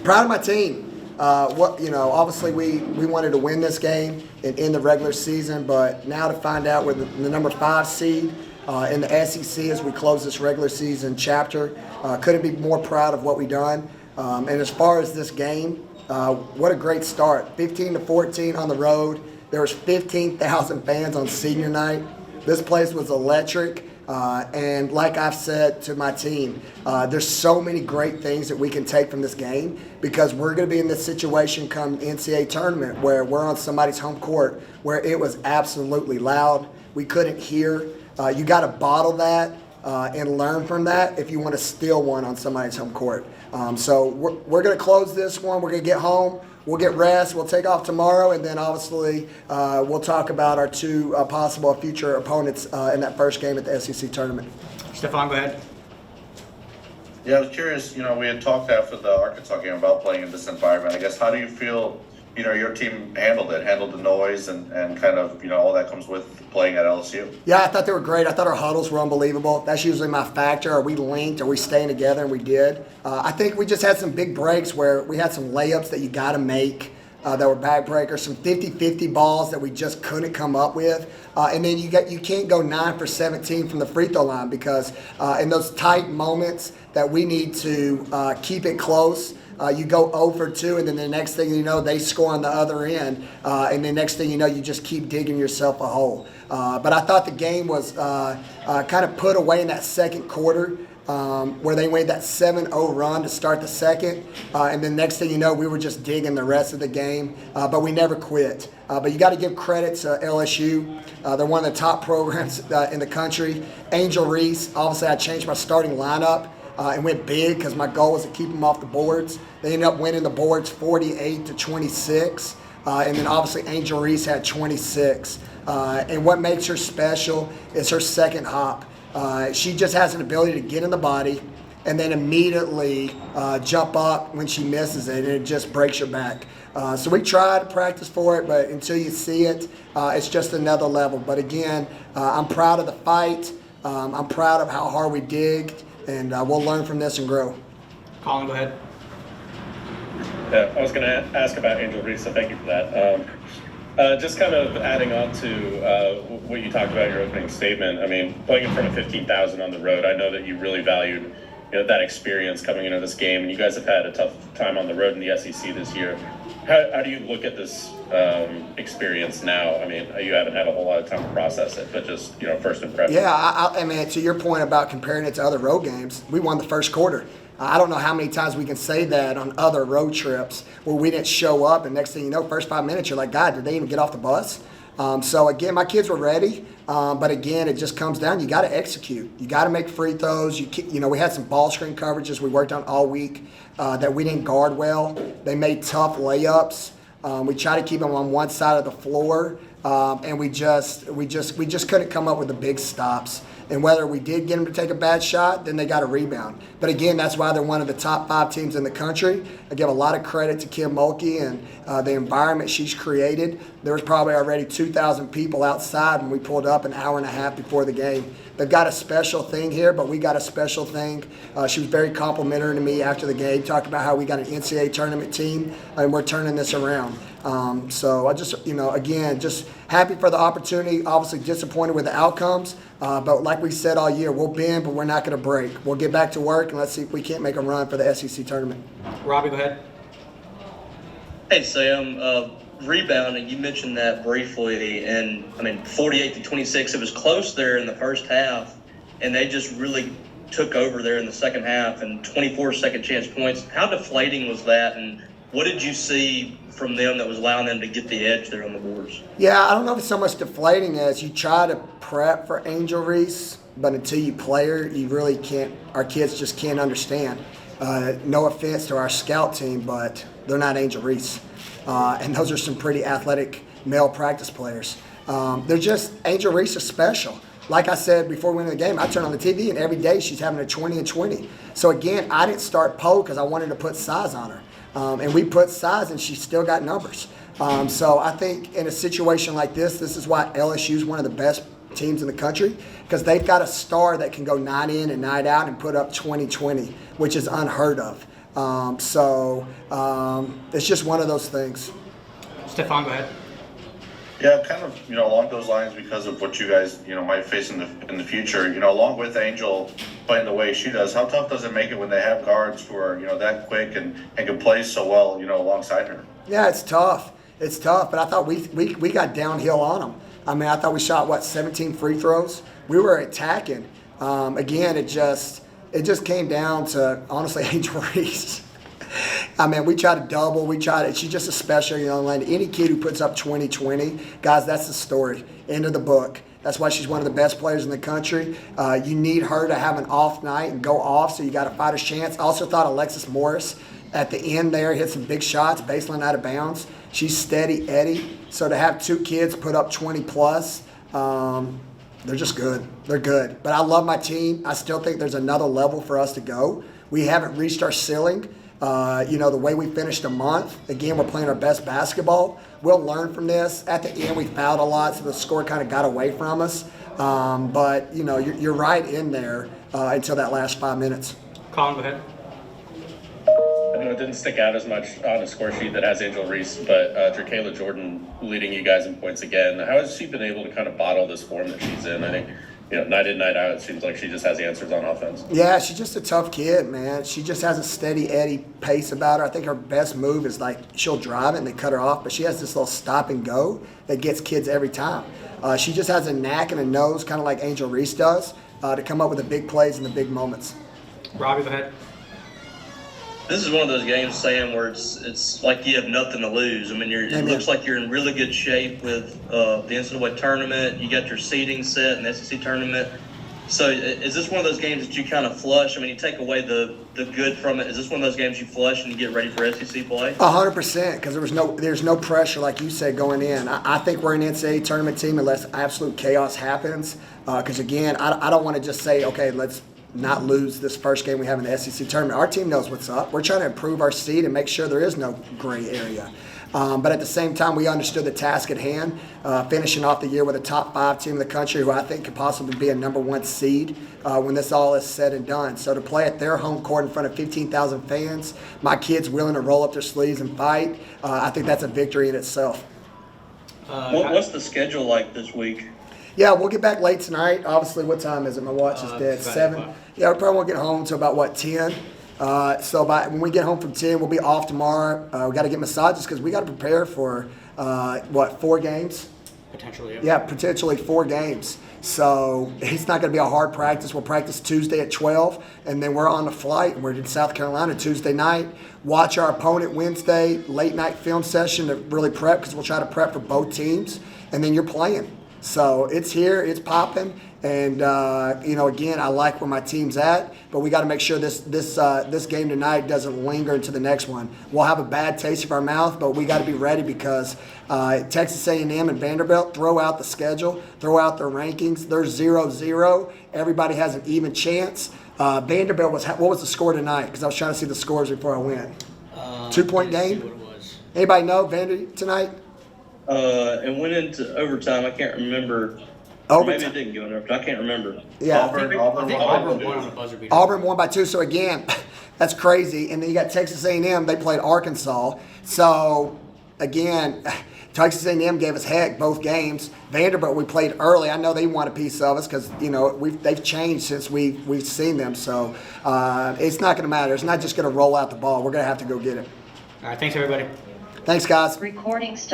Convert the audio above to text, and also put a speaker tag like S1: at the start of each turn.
S1: Proud of my team. Obviously we wanted to win this game in the regular season, but now to find out we're the number 5 seed in the SEC as we close this regular season chapter, couldn't be more proud of what we done. And as far as this game, what a great start. 15-14 on the road. There was 15,000 fans on senior night. This place was electric. And like I've said to my team, there's so many great things that we can take from this game because we're going to be in this situation come NCAA tournament where we're on somebody's home court where it was absolutely loud. We couldn't hear. You got to bottle that and learn from that if you want to steal one on somebody's home court. So we're going to close this one. We're going to get home. We'll get rest. We'll take off tomorrow, and then obviously we'll talk about our 2 possible future opponents in that first game at the SEC tournament.
S2: Stephon, go ahead.
S3: Yeah, I was curious. We had talked after the Arkansas game about playing in this environment. I guess how do you feel? Your team handled the noise, and kind of all that comes with playing at LSU.
S1: Yeah, I thought they were great. I thought our huddles were unbelievable. That's usually my factor. Are we linked? Are we staying together? And we did. I think we just had some big breaks where we had some layups that you got to make that were backbreakers, some 50-50 balls that we just couldn't come up with. And then you can't go 9 for 17 from the free throw line because in those tight moments that we need to keep it close, you go 0 for 2, and then the next thing you know, they score on the other end. And the next thing you know, you just keep digging yourself a hole. But I thought the game was kind of put away in that second quarter where they made that 7-0 run to start the second. And then next thing you know, we were just digging the rest of the game. But we never quit. But you got to give credit to LSU. They're one of the top programs in the country. Angel Reese, obviously I changed my starting lineup. And went big because my goal was to keep them off the boards. They ended up winning the boards 48-26. And then obviously Angel Reese had 26. And what makes her special is her second hop. She just has an ability to get in the body and then immediately jump up when she misses it, and it just breaks your back. So we try to practice for it, but until you see it, it's just another level. But again, I'm proud of the fight. I'm proud of how hard we digged. And we'll learn from this and grow.
S2: Colin, go ahead.
S4: Yeah, I was going to ask about Angel Reese, so thank you for that. Just kind of adding on to what you talked about in your opening statement. I mean, playing in front of 15,000 on the road, I know that you really valued that experience coming into this game, and you guys have had a tough time on the road in the SEC this year. How do you look at this experience now? I mean, you haven't had a whole lot of time to process it, but just, first impression.
S1: Yeah, I mean, to your point about comparing it to other road games, we won the first quarter. I don't know how many times we can say that on other road trips where we didn't show up, and next thing you know, first 5 minutes, you're like, God, did they even get off the bus? So, again, my kids were ready, but, again, it just comes down, you got to execute. You got to make free throws. We had some ball screen coverages we worked on all week that we didn't guard well. They made tough layups. We tried to keep them on one side of the floor, and we just couldn't come up with the big stops. And whether we did get them to take a bad shot, then they got a rebound. But again, that's why they're one of the top 5 teams in the country. I give a lot of credit to Kim Mulkey and the environment she's created. There was probably already 2,000 people outside when we pulled up an hour and a half before the game. They've got a special thing here, but we got a special thing. She was very complimentary to me after the game, talked about how we got an NCAA tournament team, and we're turning this around. So I just, again, just happy for the opportunity, obviously disappointed with the outcomes, but like we said all year, we'll bend, but we're not going to break. We'll get back to work, and let's see if we can't make a run for the SEC tournament.
S2: Robbie, go ahead.
S5: Hey, Sam. Rebounding, you mentioned that briefly, and 48-26, it was close there in the first half, and they just really took over there in the second half, and 24 second chance points. How deflating was that, and what did you see from them that was allowing them to get the edge there on the boards?
S1: Yeah, I don't know if it's so much deflating as you try to prep for Angel Reese, but until you play her, you really can't. Our kids just can't understand. No offense to our scout team, but they're not Angel Reese. And those are some pretty athletic male practice players. They're just, Angel Reese is special. Like I said before we went into the game, I turn on the TV and every day she's having a 20 and 20. So again, I didn't start Poe because I wanted to put size on her. And we put size and she still got numbers. So I think in a situation like this is why LSU is one of the best teams in the country, because they've got a star that can go night in and night out and put up 20-20, which is unheard of. It's just one of those things.
S2: Stefan, go ahead.
S3: Yeah, kind of, along those lines because of what you guys, might face in the future, along with Angel playing the way she does, how tough does it make it when they have guards who are, that quick and can play so well, alongside her?
S1: Yeah, it's tough. It's tough, but I thought we got downhill on them. I mean, I thought we shot, 17 free throws? We were attacking. Again, it just came down to, honestly, Angel Reese. I mean, we tried to double. She's just a special young lady. Any kid who puts up 20-20, guys, that's the story. End of the book. That's why she's one of the best players in the country. You need her to have an off night and go off, so you got a fighter's chance. I also thought Alexis Morris at the end there hit some big shots, baseline out of bounds. She's steady Eddie. So to have two kids put up 20+, they're just good. They're good. But I love my team. I still think there's another level for us to go. We haven't reached our ceiling. The way we finished a month, again, we're playing our best basketball. We'll learn from this. At the end, we fouled a lot, so the score kind of got away from us. But you're right in there until that last 5 minutes.
S2: Colin, go ahead.
S4: I know it didn't stick out as much on a score sheet that has Angel Reese, but Drakayla Jordan leading you guys in points again. How has she been able to kind of bottle this form that she's in? I think, night in, night out, it seems like she just has answers on offense.
S1: Yeah, she's just a tough kid, man. She just has a steady Eddie pace about her. I think her best move is she'll drive it and they cut her off, but she has this little stop and go that gets kids every time. She just has a knack and a nose, kind of like Angel Reese does, to come up with the big plays and the big moments.
S2: Robbie, go ahead.
S5: This is one of those games, Sam, where it's like you have nothing to lose. I mean, it looks like you're in really good shape with the NCAA tournament. You got your seeding set in the SEC tournament. So is this one of those games that you kind of flush? I mean, you take away the good from it. Is this one of those games you flush and you get ready for SEC play?
S1: 100%, because there's no pressure, like you said, going in. I think we're an NCAA tournament team unless absolute chaos happens. Because, again, I don't want to just say, okay, let's not lose this first game we have in the SEC tournament. Our team knows what's up. We're trying to improve our seed and make sure there is no gray area. But at the same time, we understood the task at hand, finishing off the year with a top 5 team in the country who I think could possibly be a number 1 seed when this all is said and done. So to play at their home court in front of 15,000 fans, my kids willing to roll up their sleeves and fight, I think that's a victory in itself.
S5: What's the schedule like this week?
S1: Yeah, we'll get back late tonight. Obviously, what time is it? My watch is dead. 7. Yeah, we probably won't get home until about, 10? When we get home from 10, we'll be off tomorrow. We got to get massages because we got to prepare for, 4 games?
S2: Potentially, yeah.
S1: Yeah, potentially 4 games. So it's not going to be a hard practice. We'll practice Tuesday at 12, and then we're on the flight, and we're in South Carolina Tuesday night. Watch our opponent Wednesday, late night film session to really prep because we'll try to prep for both teams, and then you're playing. So it's here, it's popping, and again, I like where my team's at, but we got to make sure this game tonight doesn't linger into the next one. We'll have a bad taste of our mouth, but we got to be ready because Texas A&M and Vanderbilt throw out the schedule, throw out their rankings. They're 0-0. Everybody has an even chance. Vanderbilt what was the score tonight? Because I was trying to see the scores before I went. 2-point game.
S2: See what it was.
S1: Anybody know Vanderbilt tonight?
S5: And went into overtime. I can't remember. Or maybe it didn't go into overtime. I can't remember.
S1: Yeah.
S2: I think Auburn won on a buzzer beater.
S1: Auburn won by 2, so again, that's crazy. And then you got Texas A&M. They played Arkansas. So, again, Texas A&M gave us heck both games. Vanderbilt, we played early. I know they want a piece of us because, they've changed since we've seen them. So, it's not going to matter. It's not just going to roll out the ball. We're going to have to go get it.
S2: All right, thanks, everybody.
S1: Thanks, guys.
S6: Recording stop.